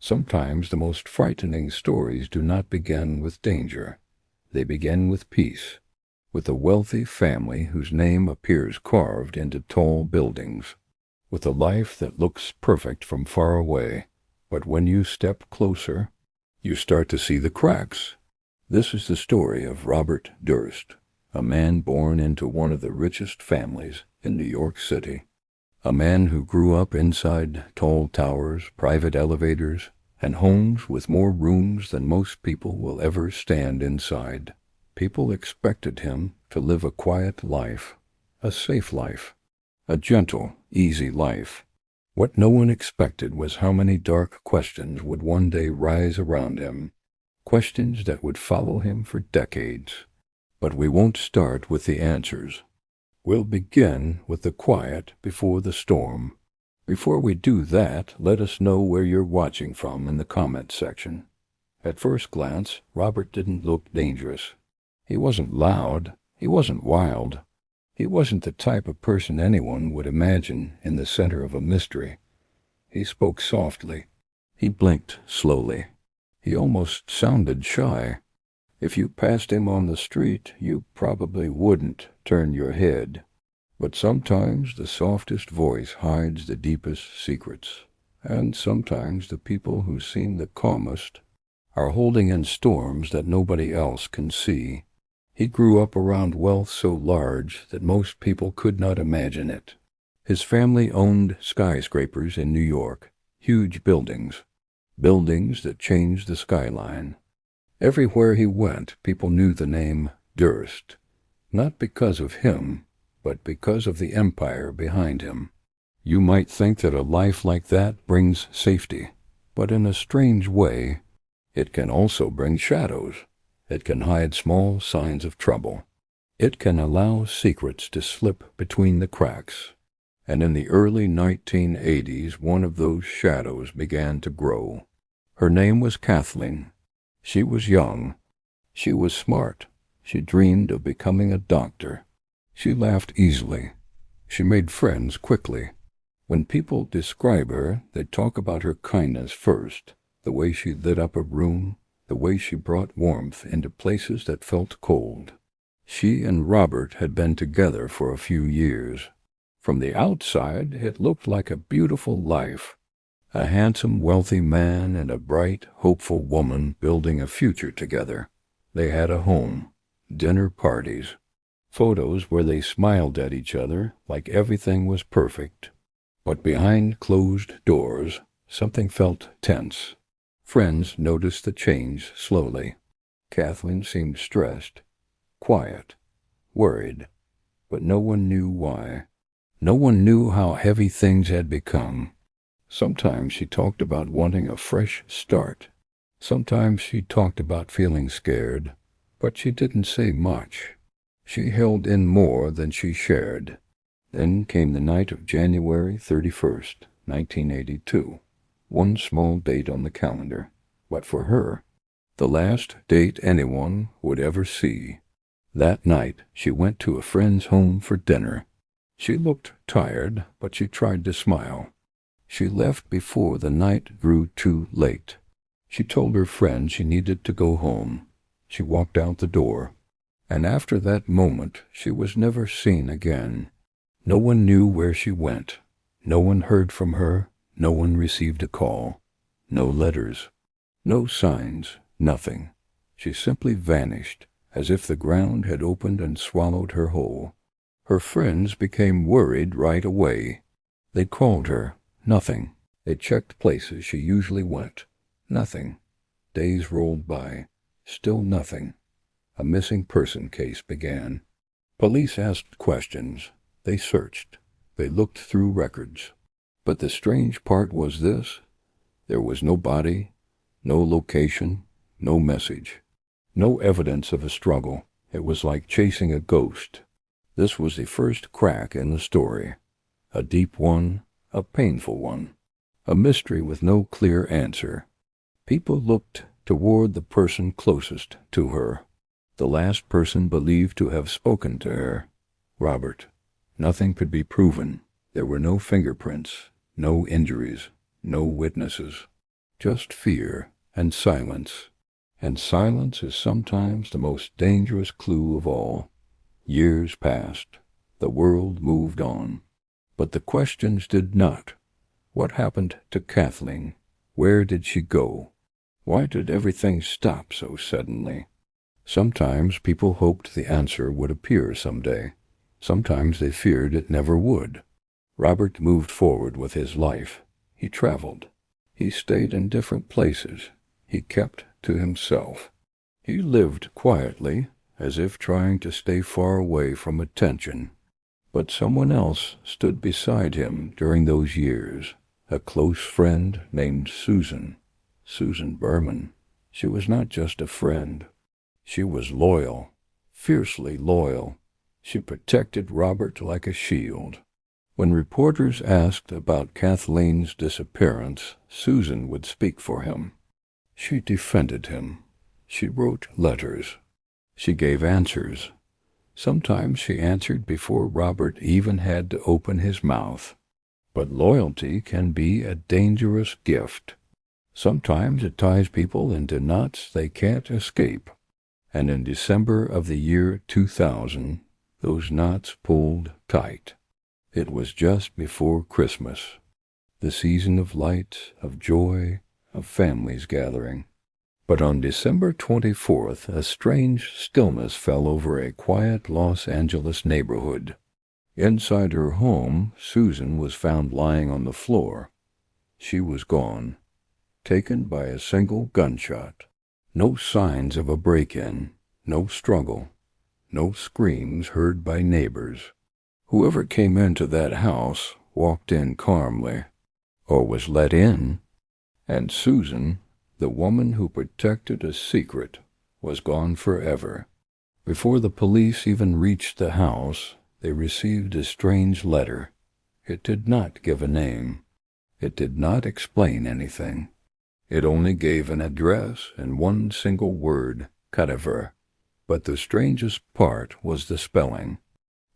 Sometimes the most frightening stories do not begin with danger. They begin with peace, with a wealthy family whose name appears carved into tall buildings, with a life that looks perfect from far away, but when you step closer, you start to see the cracks. This is the story of Robert Durst, a man born into one of the richest families in New York City. A man who grew up inside tall towers, private elevators, and homes with more rooms than most people will ever stand inside. People expected him to live a quiet life, a safe life, a gentle, easy life. What no one expected was how many dark questions would one day rise around him, questions that would follow him for decades. But we won't start with the answers. We'll begin with the quiet before the storm. Before we do that, let us know where you're watching from in the comment section. At first glance, Robert didn't look dangerous. He wasn't loud. He wasn't wild. He wasn't the type of person anyone would imagine in the center of a mystery. He spoke softly. He blinked slowly. He almost sounded shy. If you passed him on the street, you probably wouldn't turn your head. But sometimes the softest voice hides the deepest secrets, and sometimes the people who seem the calmest are holding in storms that nobody else can see. He grew up around wealth so large that most people could not imagine it. His family owned skyscrapers in New York, huge buildings that changed the skyline. Everywhere he went, people knew the name Durst, not because of him, but because of the empire behind him. You might think that a life like that brings safety, but in a strange way, it can also bring shadows. It can hide small signs of trouble. It can allow secrets to slip between the cracks. And in the early 1980s, one of those shadows began to grow. Her name was Kathie. She was young. She was smart. She dreamed of becoming a doctor. She laughed easily. She made friends quickly. When people describe her, they talk about her kindness first, the way she lit up a room, the way she brought warmth into places that felt cold. She and Robert had been together for a few years. From the outside, it looked like a beautiful life. A handsome, wealthy man and a bright, hopeful woman building a future together. They had a home, dinner parties, photos where they smiled at each other like everything was perfect. But behind closed doors, something felt tense. Friends noticed the change slowly. Kathie seemed stressed, quiet, worried, but no one knew why. No one knew how heavy things had become. Sometimes she talked about wanting a fresh start. Sometimes she talked about feeling scared, but she didn't say much. She held in more than she shared. Then came the night of January 31st, 1982. One small date on the calendar, but for her, the last date anyone would ever see. That night, she went to a friend's home for dinner. She looked tired, but she tried to smile. She left before the night grew too late. She told her friend she needed to go home. She walked out the door, and after that moment, she was never seen again. No one knew where she went. No one heard from her. No one received a call. No letters. No signs. Nothing. She simply vanished, as if the ground had opened and swallowed her whole. Her friends became worried right away. They called her. Nothing. They checked places she usually went. Nothing. Days rolled by. Still nothing. A missing person case began. Police asked questions. They searched. They looked through records. But the strange part was this. There was no body, no location, no message, no evidence of a struggle. It was like chasing a ghost. This was the first crack in the story. A deep one, a painful one. A mystery with no clear answer. People looked toward the person closest to her. The last person believed to have spoken to her. Robert. Nothing could be proven. There were no fingerprints, no injuries, no witnesses. just fear and silence. And silence is sometimes the most dangerous clue of all. Years passed. The world moved on. But the questions did not. What happened to Kathleen? Where did she go? Why did everything stop so suddenly? Sometimes people hoped the answer would appear someday. Sometimes they feared it never would. Robert moved forward with his life. He traveled. He stayed in different places. He kept to himself. He lived quietly, as if trying to stay far away from attention. But someone else stood beside him during those years, a close friend named Susan Berman. She was not just a friend. She was loyal, fiercely loyal. She protected Robert like a shield. When reporters asked about Kathleen's disappearance, Susan would speak for him. She defended him. She wrote letters. She gave answers. Sometimes she answered before Robert even had to open his mouth. But loyalty can be a dangerous gift. Sometimes it ties people into knots they can't escape. And in December of the year 2000, those knots pulled tight. It was just before Christmas, the season of light, of joy, of families gathering. But on December 24th, a strange stillness fell over a quiet Los Angeles neighborhood. Inside her home, Susan was found lying on the floor. She was gone, taken by a single gunshot. No signs of a break-in, no struggle, no screams heard by neighbors. Whoever came into that house walked in calmly, or was let in, and Susan, the woman who protected a secret, was gone forever. Before the police even reached the house, they received a strange letter. It did not give a name. It did not explain anything. It only gave an address and one single word, Kathie. But the strangest part was the spelling.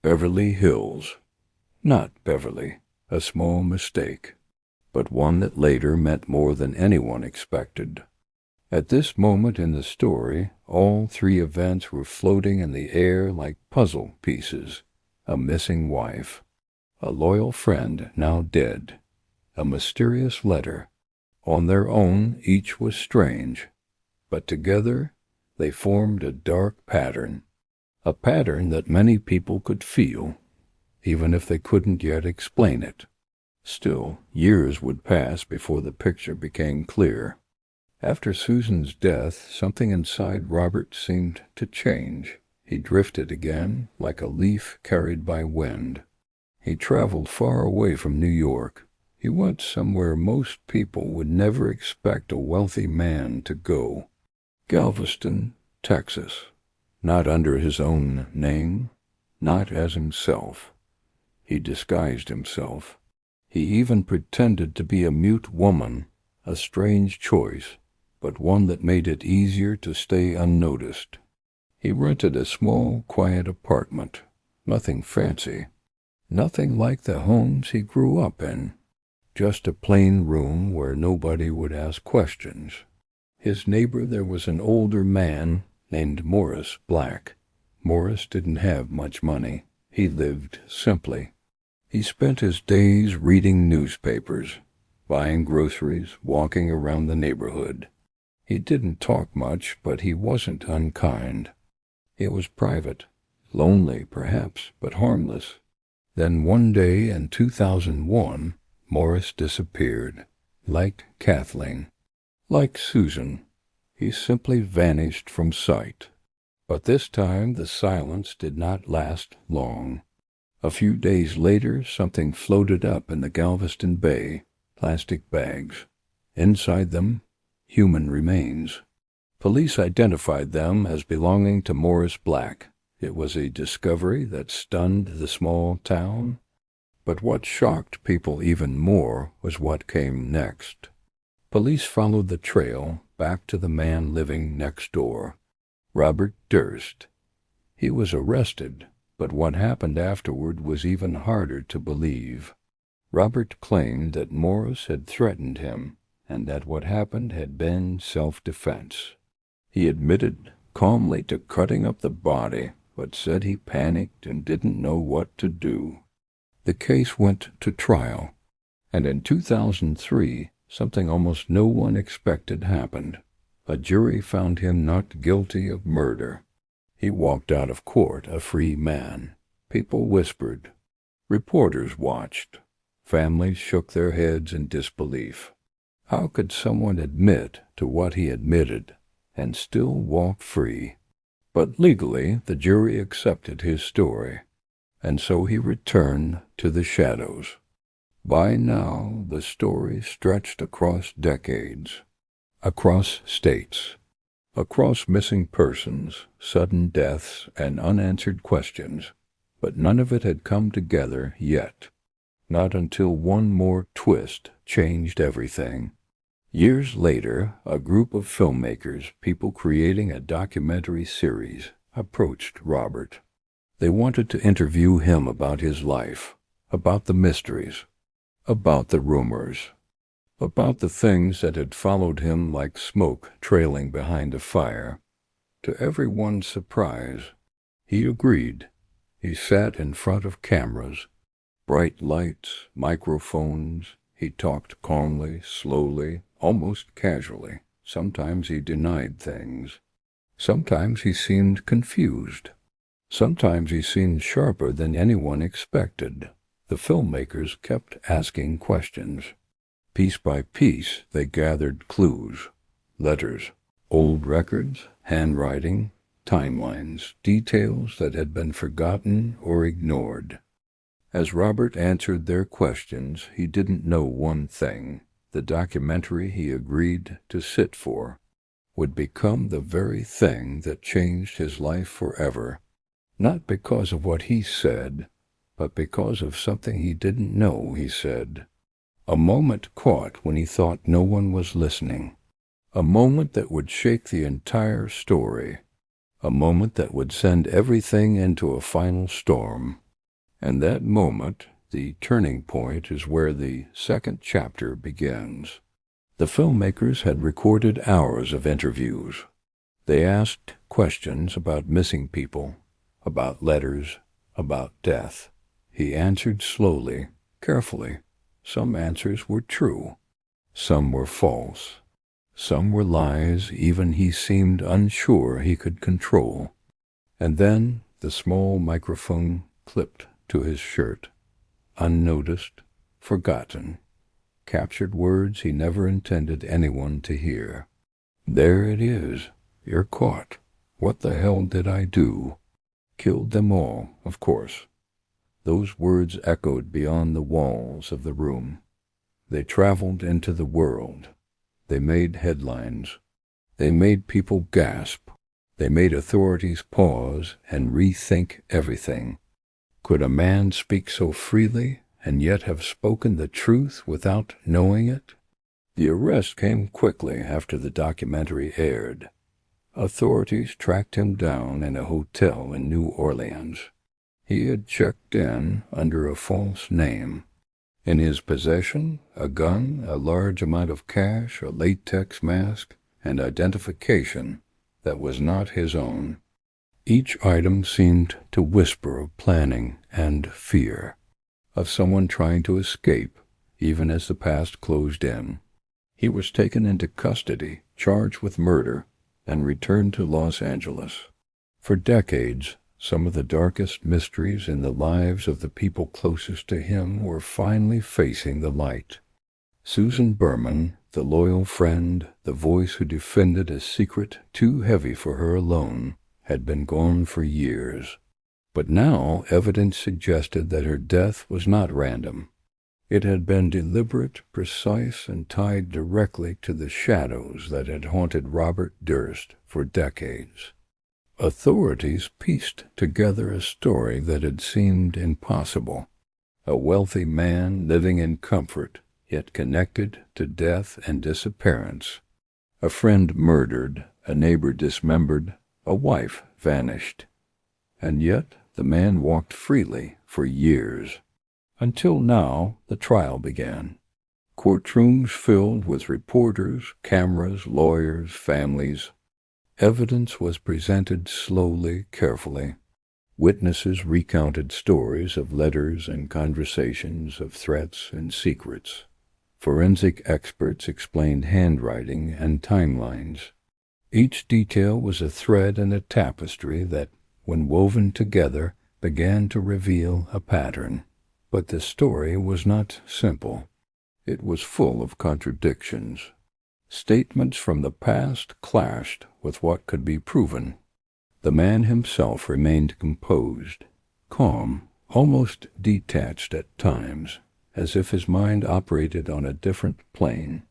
Beverly Hills. Not Beverly, a small mistake, but one that later meant more than anyone expected. At this moment in the story, all three events were floating in the air like puzzle pieces. A missing wife, a loyal friend now dead, a mysterious letter. On their own, each was strange, but together they formed a dark pattern, a pattern that many people could feel, even if they couldn't yet explain it. Still, years would pass before the picture became clear. After Susan's death, something inside Robert seemed to change. He drifted again, like a leaf carried by wind. He traveled far away from New York. He went somewhere most people would never expect a wealthy man to go. Galveston, Texas. Not under his own name, not as himself. He disguised himself. He even pretended to be a mute woman, a strange choice, but one that made it easier to stay unnoticed. He rented a small, quiet apartment. Nothing fancy. Nothing like the homes he grew up in. Just a plain room where nobody would ask questions. His neighbor there was an older man named Morris Black. Morris didn't have much money. He lived simply. He spent his days reading newspapers, buying groceries, walking around the neighborhood. He didn't talk much, but he wasn't unkind. It was private, lonely perhaps, but harmless. Then one day in 2001, Morris disappeared, like Kathleen, like Susan. He simply vanished from sight. But this time the silence did not last long. A few days later, something floated up in the Galveston Bay, plastic bags. Inside them, human remains. Police identified them as belonging to Morris Black. It was a discovery that stunned the small town. But what shocked people even more was what came next. Police followed the trail back to the man living next door, Robert Durst. He was arrested, but what happened afterward was even harder to believe. Robert claimed that Morris had threatened him, and that what happened had been self-defense. He admitted calmly to cutting up the body, but said he panicked and didn't know what to do. The case went to trial, and in 2003, something almost no one expected happened. A jury found him not guilty of murder. He walked out of court a free man. People whispered. Reporters watched. Families shook their heads in disbelief. How could someone admit to what he admitted and still walk free? But legally, the jury accepted his story, and so he returned to the shadows. By now, the story stretched across decades, across states, across missing persons, sudden deaths, and unanswered questions, but none of it had come together yet. Not until one more twist changed everything. Years later, a group of filmmakers, people creating a documentary series, approached Robert. They wanted to interview him about his life, about the mysteries, about the rumors, about the things that had followed him like smoke trailing behind a fire. To everyone's surprise, he agreed. He sat in front of cameras, bright lights, microphones. He talked calmly, slowly, almost casually. Sometimes he denied things. Sometimes he seemed confused. Sometimes he seemed sharper than anyone expected. The filmmakers kept asking questions. Piece by piece, they gathered clues, letters, old records, handwriting, timelines, details that had been forgotten or ignored. As Robert answered their questions, he didn't know one thing. The documentary he agreed to sit for would become the very thing that changed his life forever, not because of what he said, but because of something he didn't know he said. A moment caught when he thought no one was listening. A moment that would shake the entire story. A moment that would send everything into a final storm. And that moment, the turning point, is where the second chapter begins. The filmmakers had recorded hours of interviews. They asked questions about missing people, about letters, about death. He answered slowly, carefully. Some answers were true. Some were false. Some were lies even he seemed unsure he could control. And then the small microphone clipped to his shirt. Unnoticed, forgotten, captured words he never intended anyone to hear. There it is. You're caught. What the hell did I do? Killed them all, of course. Those words echoed beyond the walls of the room. They traveled into the world. They made headlines. They made people gasp. They made authorities pause and rethink everything. Could a man speak so freely and yet have spoken the truth without knowing it? The arrest came quickly after the documentary aired. Authorities tracked him down in a hotel in New Orleans. He had checked in under a false name. In his possession, a gun, a large amount of cash, a latex mask, and identification that was not his own. Each item seemed to whisper of planning and fear, of someone trying to escape, even as the past closed in. He was taken into custody, charged with murder, and returned to Los Angeles. For decades, some of the darkest mysteries in the lives of the people closest to him were finally facing the light. Susan Berman, the loyal friend, the voice who defended a secret too heavy for her alone, had been gone for years. But now evidence suggested that her death was not random. It had been deliberate, precise, and tied directly to the shadows that had haunted Robert Durst for decades. Authorities pieced together a story that had seemed impossible. A wealthy man living in comfort, yet connected to death and disappearance. A friend murdered, a neighbor dismembered, a wife vanished. And yet the man walked freely for years. Until now, the trial began. Courtrooms filled with reporters, cameras, lawyers, families. Evidence was presented slowly, carefully. Witnesses recounted stories of letters and conversations, of threats and secrets. Forensic experts explained handwriting and timelines. Each detail was a thread in a tapestry that, when woven together, began to reveal a pattern. But the story was not simple. It was full of contradictions. Statements from the past clashed with what could be proven. The man himself remained composed, calm, almost detached at times, as if his mind operated on a different plane.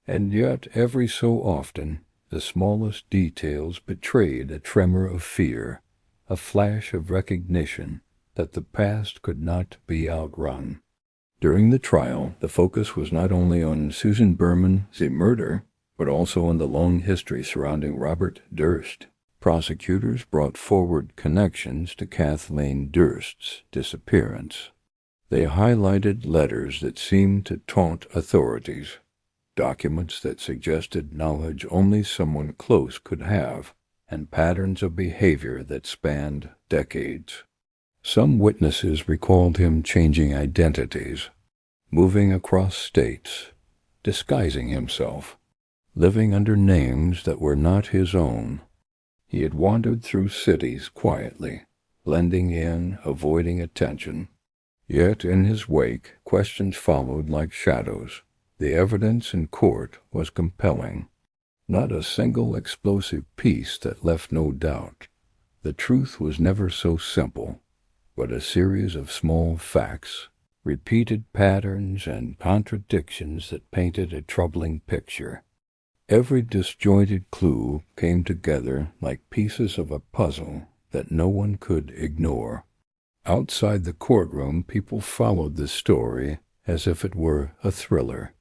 And yet, every so often, the smallest details betrayed a tremor of fear, a flash of recognition that the past could not be outrun. During the trial, the focus was not only on Susan Berman, the murder, but also on the long history surrounding Robert Durst. Prosecutors brought forward connections to Kathleen Durst's disappearance. They highlighted letters that seemed to taunt authorities, documents that suggested knowledge only someone close could have, and patterns of behavior that spanned decades. Some witnesses recalled him changing identities, moving across states, disguising himself, living under names that were not his own. He had wandered through cities quietly, blending in, avoiding attention. Yet in his wake, questions followed like shadows. The evidence in court was compelling. Not a single explosive piece that left no doubt. The truth was never so simple, but a series of small facts, repeated patterns and contradictions that painted a troubling picture. Every disjointed clue came together like pieces of a puzzle that no one could ignore. Outside the courtroom, people followed the story as if it were a thriller.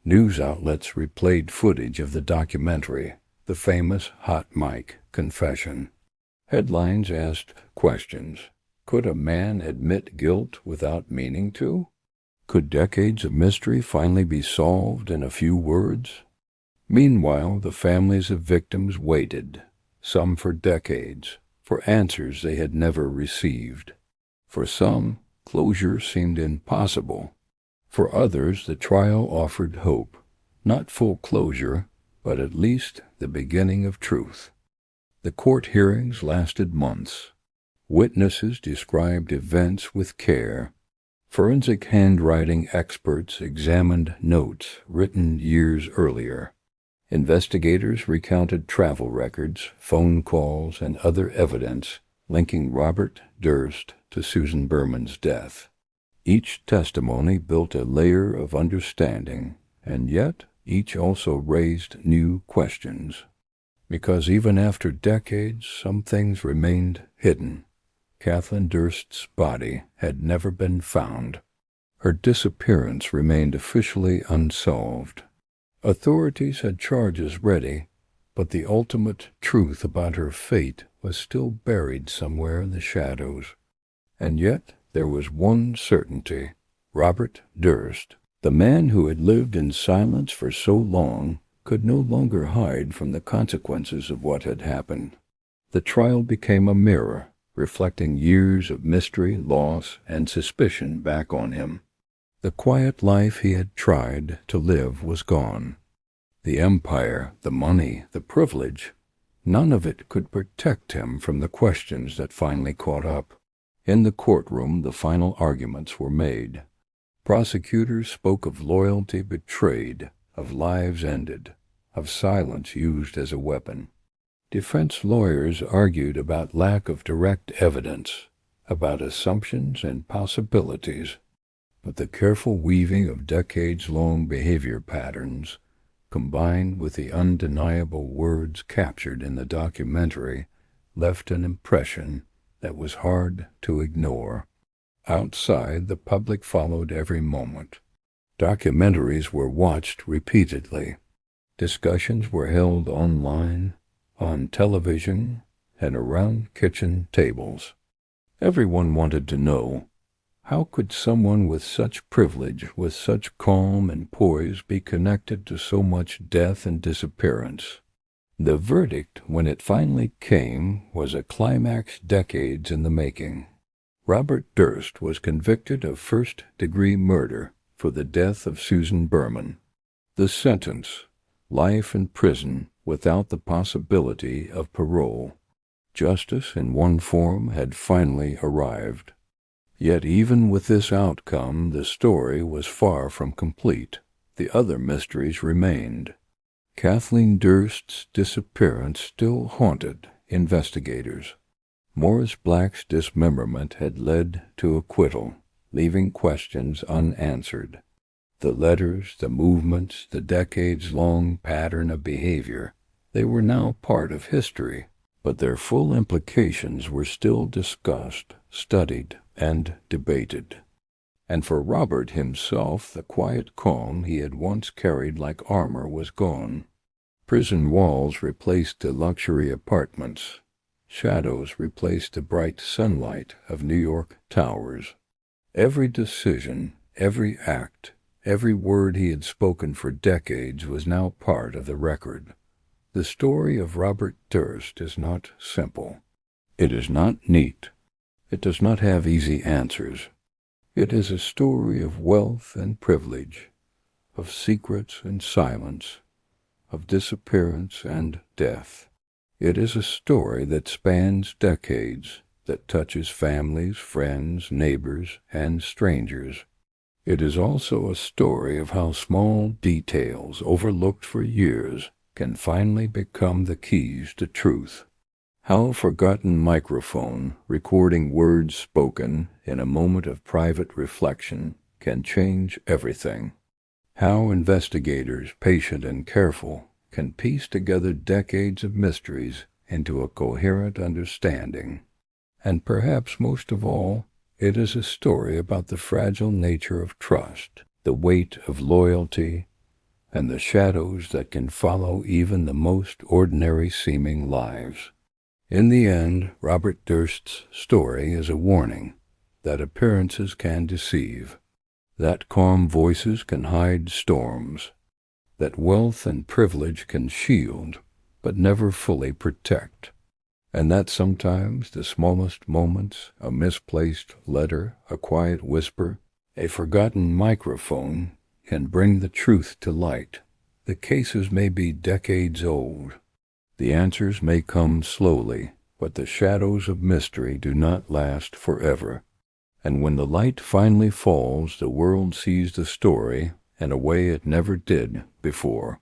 News outlets replayed footage of the documentary, the famous hot mic confession. Headlines asked questions. Could a man admit guilt without meaning to? Could decades of mystery finally be solved in a few words? Meanwhile, the families of victims waited, some for decades, for answers they had never received. For some, closure seemed impossible. For others, the trial offered hope, not full closure, but at least the beginning of truth. The court hearings lasted months. Witnesses described events with care. Forensic handwriting experts examined notes written years earlier. Investigators recounted travel records, phone calls, and other evidence linking Robert Durst to Susan Berman's death. Each testimony built a layer of understanding, and yet each also raised new questions. Because even after decades, some things remained hidden. Kathleen Durst's body had never been found. Her disappearance remained officially unsolved. Authorities had charges ready, but the ultimate truth about her fate was still buried somewhere in the shadows. And yet there was one certainty. Robert Durst, the man who had lived in silence for so long, could no longer hide from the consequences of what had happened. The trial became a mirror, reflecting years of mystery, loss, and suspicion back on him. The quiet life he had tried to live was gone. The empire, the money, the privilege, none of it could protect him from the questions that finally caught up. In the courtroom, the final arguments were made. Prosecutors spoke of loyalty betrayed, of lives ended, of silence used as a weapon. Defense lawyers argued about lack of direct evidence, about assumptions and possibilities. But the careful weaving of decades-long behavior patterns, combined with the undeniable words captured in the documentary, left an impression that was hard to ignore. Outside, the public followed every moment. Documentaries were watched repeatedly. Discussions were held online, on television, and around kitchen tables. Everyone wanted to know, How could someone with such privilege, with such calm and poise, be connected to so much death and disappearance? The verdict, when it finally came, was a climax decades in the making. Robert Durst was convicted of first-degree murder for the death of Susan Berman. The sentence, life in prison without the possibility of parole. Justice in one form had finally arrived. Yet even with this outcome, the story was far from complete. The other mysteries remained. Kathleen Durst's disappearance still haunted investigators. Morris Black's dismemberment had led to acquittal, leaving questions unanswered. The letters, the movements, the decades-long pattern of behavior, they were now part of history, but their full implications were still discussed, studied, and debated. And for Robert himself, the quiet calm he had once carried like armor was gone. Prison walls replaced the luxury apartments. Shadows replaced the bright sunlight of New York towers. Every decision, every act, every word he had spoken for decades was now part of the record. The story of Robert Durst is not simple. It is not neat. It does not have easy answers. It is a story of wealth and privilege, of secrets and silence, of disappearance and death. It is a story that spans decades, that touches families, friends, neighbors, and strangers. It is also a story of how small details, overlooked for years, can finally become the keys to truth. How a forgotten microphone, recording words spoken in a moment of private reflection, can change everything. How investigators, patient and careful, can piece together decades of mysteries into a coherent understanding. And perhaps most of all, it is a story about the fragile nature of trust, the weight of loyalty, and the shadows that can follow even the most ordinary-seeming lives. In the end, Robert Durst's story is a warning that appearances can deceive, that calm voices can hide storms, that wealth and privilege can shield but never fully protect, and that sometimes the smallest moments, a misplaced letter, a quiet whisper, a forgotten microphone, can bring the truth to light. The cases may be decades old. The answers may come slowly, but the shadows of mystery do not last forever. And when the light finally falls, the world sees the story in a way it never did before.